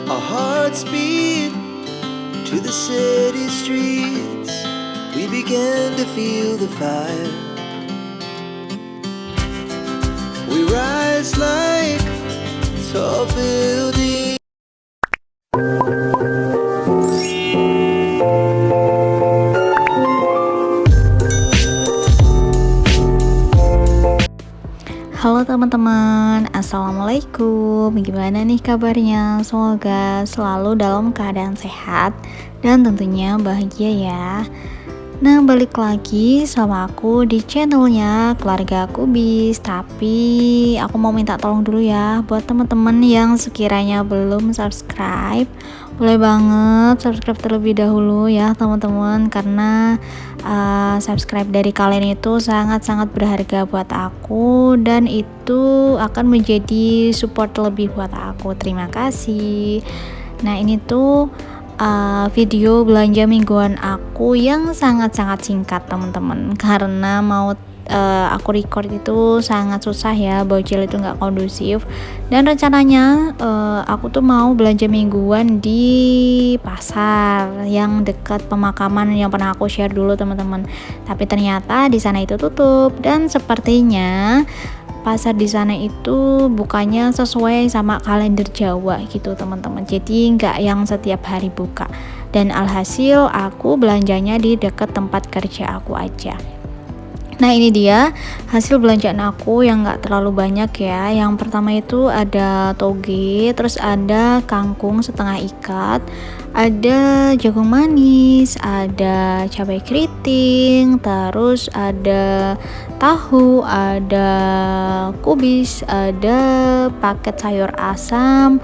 Our hearts beat to the city streets. We began to feel the fire. We rise like tall buildings. Halo teman-teman, Assalamualaikum. Gimana nih kabarnya? Semoga selalu dalam keadaan sehat dan tentunya bahagia ya. Nah, balik lagi sama aku di channelnya Keluarga Kubis. Tapi aku mau minta tolong dulu ya buat teman-teman yang sekiranya belum subscribe, boleh banget subscribe terlebih dahulu ya teman-teman, karena subscribe dari kalian itu sangat-sangat berharga buat aku dan itu akan menjadi support lebih buat aku. Terima kasih. Nah, ini tuh video belanja mingguan aku yang sangat-sangat singkat teman-teman, karena mau aku record itu sangat susah ya, bocil itu nggak kondusif, dan rencananya aku tuh mau belanja mingguan di pasar yang dekat pemakaman yang pernah aku share dulu teman-teman, tapi ternyata di sana itu tutup dan sepertinya pasar di sana itu bukannya sesuai sama kalender Jawa gitu teman-teman, jadi nggak yang setiap hari buka, dan alhasil aku belanjanya di dekat tempat kerja aku aja. Nah, ini dia hasil belanjaan aku yang nggak terlalu banyak ya. Yang pertama itu ada toge, terus ada kangkung setengah ikat, ada jagung manis, ada cabai keriting, terus ada tahu, ada kubis, ada paket sayur asam,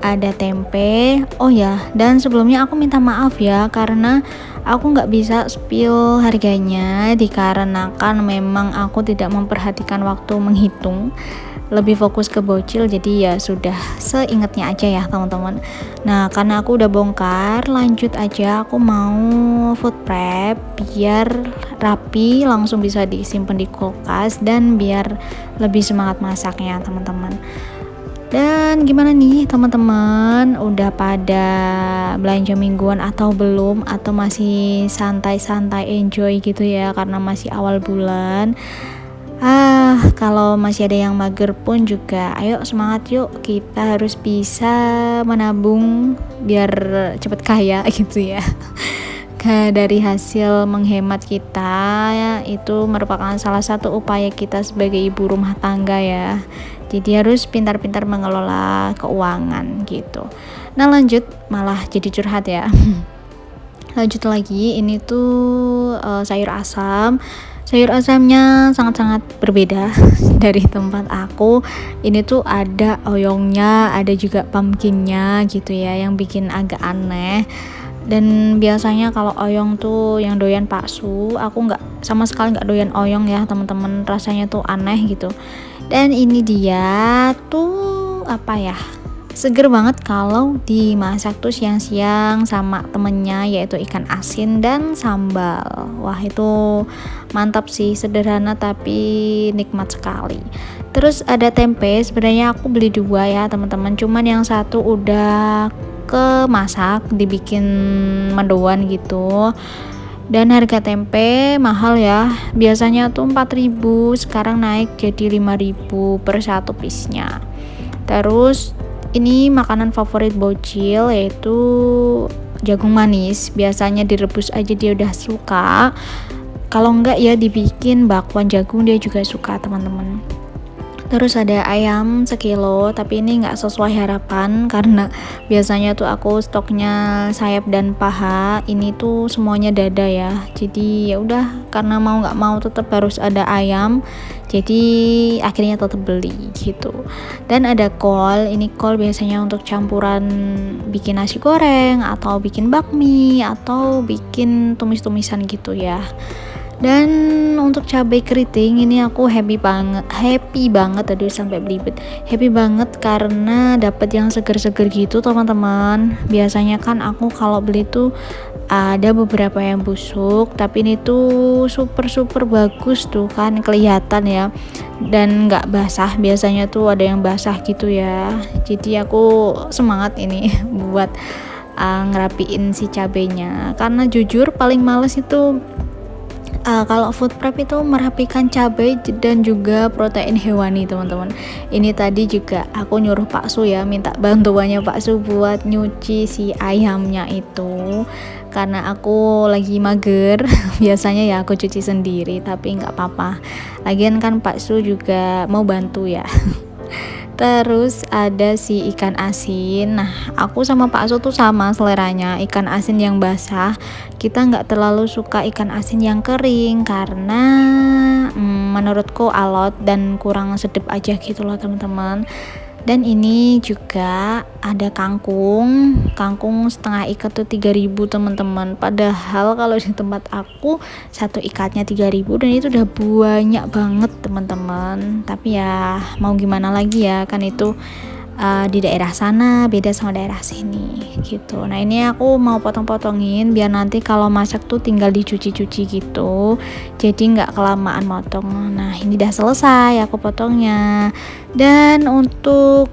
ada tempe. Oh ya, dan sebelumnya aku minta maaf ya karena aku nggak bisa spill harganya dikarenakan memang aku tidak memperhatikan waktu menghitung, lebih fokus ke bocil, jadi ya sudah seingatnya aja ya teman-teman. Nah, karena aku udah bongkar, lanjut aja aku mau food prep biar rapi, langsung bisa disimpan di kulkas dan biar lebih semangat masaknya teman-teman. Dan gimana nih teman-teman, udah pada belanja mingguan atau belum, atau masih santai-santai enjoy gitu ya karena masih awal bulan? Kalau masih ada yang mager pun juga ayo semangat yuk, kita harus bisa menabung biar cepet kaya gitu ya. Dari hasil menghemat kita ya, itu merupakan salah satu upaya kita sebagai ibu rumah tangga ya. Jadi harus pintar-pintar mengelola keuangan gitu. Nah, lanjut, malah jadi curhat ya. Lanjut lagi, ini tuh sayur asam. Sayur asamnya sangat-sangat berbeda dari tempat aku. Ini tuh ada oyongnya, ada juga pumpkinnya gitu ya, yang bikin agak aneh. Dan biasanya kalau oyong tuh yang doyan bakso, aku sama sekali nggak doyan oyong ya teman-teman, rasanya tuh aneh gitu. Dan ini dia tuh apa ya, seger banget kalau dimasak tuh siang-siang sama temennya, yaitu ikan asin dan sambal. Wah, itu mantap sih, sederhana tapi nikmat sekali. Terus ada tempe, sebenarnya aku beli 2 ya teman-teman, cuman yang satu udah kemasak, dibikin mendoan gitu. Dan harga tempe mahal ya, biasanya tuh 4.000, sekarang naik jadi 5.000 per satu piece-nya. Terus ini makanan favorit bocil yaitu jagung manis, biasanya direbus aja dia udah suka, kalau enggak ya dibikin bakwan jagung dia juga suka teman-teman. Terus ada ayam 1 kilo, tapi ini nggak sesuai harapan karena biasanya tuh aku stoknya sayap dan paha, ini tuh semuanya dada ya. Jadi ya udah, karena mau nggak mau tetap harus ada ayam, jadi akhirnya tetap beli gitu. Dan ada kol, ini kol biasanya untuk campuran bikin nasi goreng atau bikin bakmi atau bikin tumis-tumisan gitu ya. Dan untuk cabai keriting ini aku happy banget tadi sampai belibet. Happy banget karena dapat yang seger-seger gitu teman-teman. Biasanya kan aku kalau beli tuh ada beberapa yang busuk, tapi ini tuh super bagus tuh kan kelihatan ya, dan nggak basah. Biasanya tuh ada yang basah gitu ya, jadi aku semangat ini buat ngerapiin si cabenya, karena jujur paling males itu kalau food prep itu merapikan cabai dan juga protein hewani, teman-teman. Ini tadi juga aku nyuruh Pak Su ya, minta bantuannya Pak Su buat nyuci si ayamnya itu, karena aku lagi mager. Biasanya ya aku cuci sendiri, tapi nggak apa-apa, lagian kan Pak Su juga mau bantu ya. Terus ada si ikan asin. Nah, aku sama Pak Su tuh sama seleranya, ikan asin yang basah. Kita nggak terlalu suka ikan asin yang kering karena menurutku alot dan kurang sedap aja gitu loh, teman-teman. Dan ini juga ada kangkung setengah ikat tuh 3.000, teman-teman. Padahal kalau di tempat aku satu ikatnya 3.000 dan itu udah banyak banget, teman-teman. Tapi ya mau gimana lagi ya, kan itu di daerah sana beda sama daerah sini gitu. Nah, ini aku mau potong-potongin biar nanti kalau masak tuh tinggal dicuci-cuci gitu, jadi nggak kelamaan motong. Nah, ini udah selesai aku potongnya. Dan untuk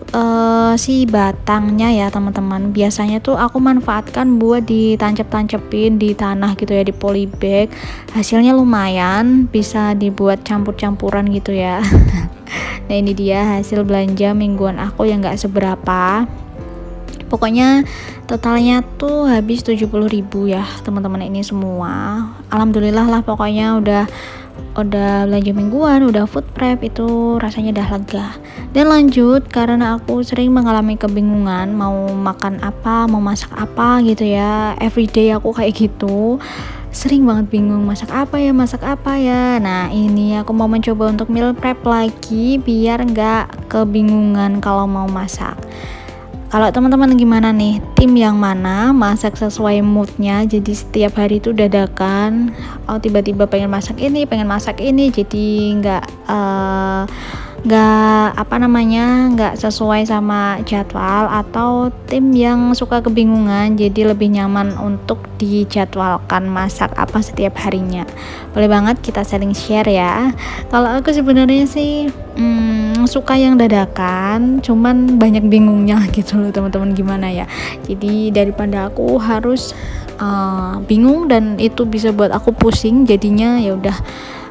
si batangnya ya, teman-teman, biasanya tuh aku manfaatkan buat ditancap-tancepin di tanah gitu ya, di polybag. Hasilnya lumayan, bisa dibuat campur-campuran gitu ya. Nah, ini dia hasil belanja mingguan aku yang gak seberapa. Pokoknya totalnya tuh habis 70.000 ya, teman-teman, ini semua. Alhamdulillah lah, pokoknya udah belanja mingguan, udah food prep, itu rasanya udah lega. Dan lanjut, karena aku sering mengalami kebingungan mau makan apa, mau masak apa gitu ya. Everyday aku kayak gitu, sering banget bingung masak apa ya. Nah, ini aku mau mencoba untuk meal prep lagi biar nggak kebingungan kalau mau masak. Kalau teman-teman gimana nih, tim yang mana masak sesuai moodnya, jadi setiap hari itu dadakan, tiba-tiba pengen masak ini, jadi nggak sesuai sama jadwal, atau tim yang suka kebingungan jadi lebih nyaman untuk dijadwalkan masak apa setiap harinya. Boleh banget kita saling share ya. Kalau aku sebenarnya sih suka yang dadakan, cuman banyak bingungnya gitu loh, teman-teman, gimana ya. Jadi daripada aku harus bingung dan itu bisa buat aku pusing, jadinya ya udah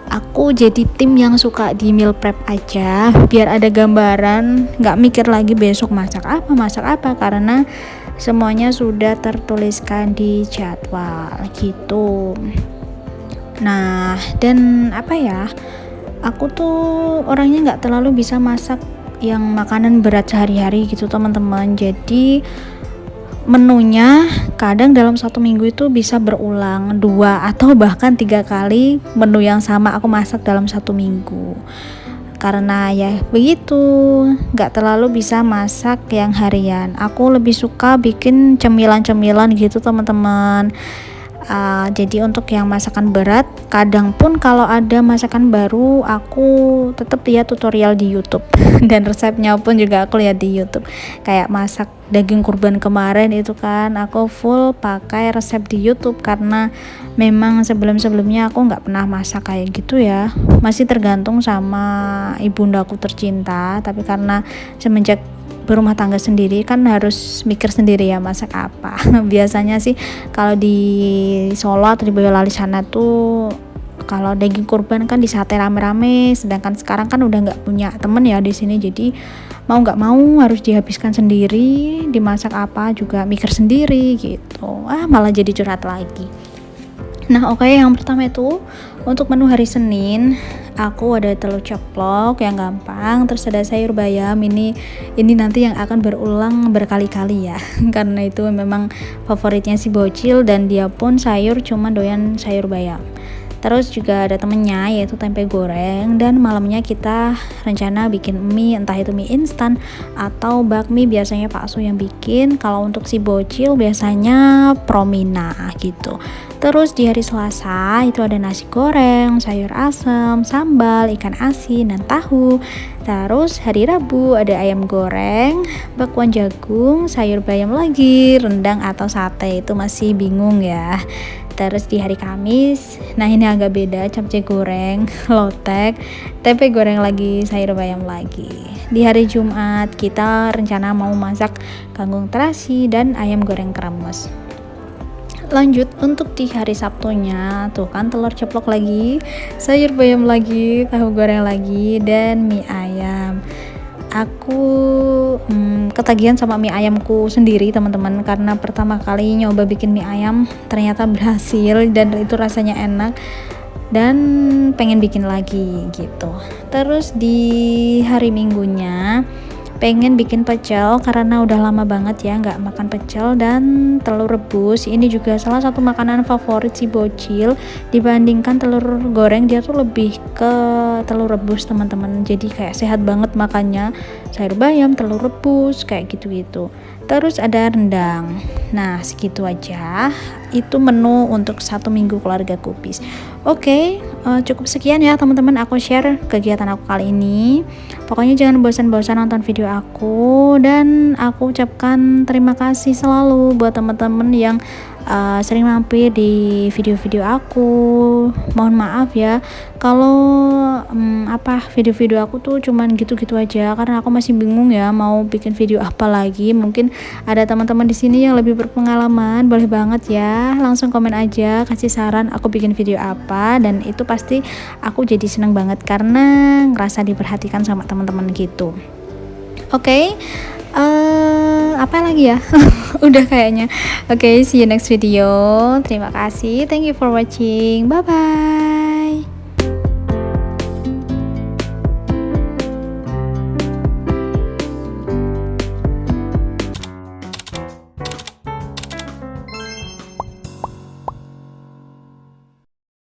aku jadi tim yang suka di meal prep aja biar ada gambaran, nggak mikir lagi besok masak apa, karena semuanya sudah tertuliskan di jadwal gitu. Nah, dan apa ya, aku tuh orangnya nggak terlalu bisa masak yang makanan berat sehari-hari gitu, teman-teman. Jadi menunya kadang dalam satu minggu itu bisa berulang 2 atau bahkan 3 kali menu yang sama aku masak dalam satu minggu, karena ya begitu, nggak terlalu bisa masak yang harian. Aku lebih suka bikin cemilan-cemilan gitu, teman-teman. Jadi untuk yang masakan berat, kadang pun kalau ada masakan baru aku tetap lihat tutorial di YouTube dan resepnya pun juga aku lihat di YouTube. Kayak masak daging kurban kemarin itu kan aku full pakai resep di YouTube, karena memang sebelum-sebelumnya aku nggak pernah masak kayak gitu ya, masih tergantung sama ibundaku tercinta. Tapi karena semenjak berumah tangga sendiri kan harus mikir sendiri ya masak apa. Biasanya sih kalau di Solo atau di Boyolali sana tuh kalau daging kurban kan disate rame-rame, sedangkan sekarang kan udah nggak punya temen ya di sini, jadi mau nggak mau harus dihabiskan sendiri, dimasak apa juga mikir sendiri gitu. Malah jadi curhat lagi. Nah, oke, yang pertama itu untuk menu hari Senin, aku ada telur ceplok yang gampang, terus ada sayur bayam. Ini nanti yang akan berulang berkali-kali ya karena itu memang favoritnya si bocil dan dia pun sayur cuma doyan sayur bayam. Terus juga ada temennya yaitu tempe goreng, dan malamnya kita rencana bikin mie, entah itu mie instan atau bakmi, biasanya Pak Su yang bikin. Kalau untuk si bocil biasanya Promina gitu. Terus di hari Selasa itu ada nasi goreng, sayur asem, sambal, ikan asin, dan tahu. Terus hari Rabu ada ayam goreng, bakwan jagung, sayur bayam lagi, rendang atau sate, itu masih bingung ya. Terus di hari Kamis, nah ini agak beda, capcay goreng, lotek, tempe goreng lagi, sayur bayam lagi. Di hari Jumat kita rencana mau masak kangkung terasi dan ayam goreng kremes. Lanjut untuk di hari Sabtunya, tuh kan telur ceplok lagi, sayur bayam lagi, tahu goreng lagi, dan mie ayam. Aku ketagihan sama mie ayamku sendiri teman-teman, karena pertama kali nyoba bikin mie ayam ternyata berhasil dan itu rasanya enak dan pengen bikin lagi gitu. Terus di hari Minggunya pengen bikin pecel karena udah lama banget ya nggak makan pecel, dan telur rebus. Ini juga salah satu makanan favorit si bocil, dibandingkan telur goreng dia tuh lebih ke telur rebus teman-teman, jadi kayak sehat banget makannya, sayur bayam, telur rebus kayak gitu-gitu. Terus ada rendang. Nah segitu aja, itu menu untuk 1 minggu keluarga Kupis. Oke, cukup sekian ya teman-teman aku share kegiatan aku kali ini. Pokoknya jangan bosan-bosan nonton video aku, dan aku ucapkan terima kasih selalu buat teman-teman yang sering mampir di video-video aku. Mohon maaf ya kalau video-video aku tuh cuman gitu-gitu aja, karena aku masih bingung ya mau bikin video apa lagi. Mungkin ada teman-teman di sini yang lebih berpengalaman, boleh banget ya langsung komen aja, kasih saran aku bikin video apa, dan itu pasti aku jadi seneng banget karena ngerasa diperhatikan sama teman-teman gitu. Oke, apa lagi ya? Udah kayaknya. Oke, see you next video. Terima kasih, thank you for watching, bye bye.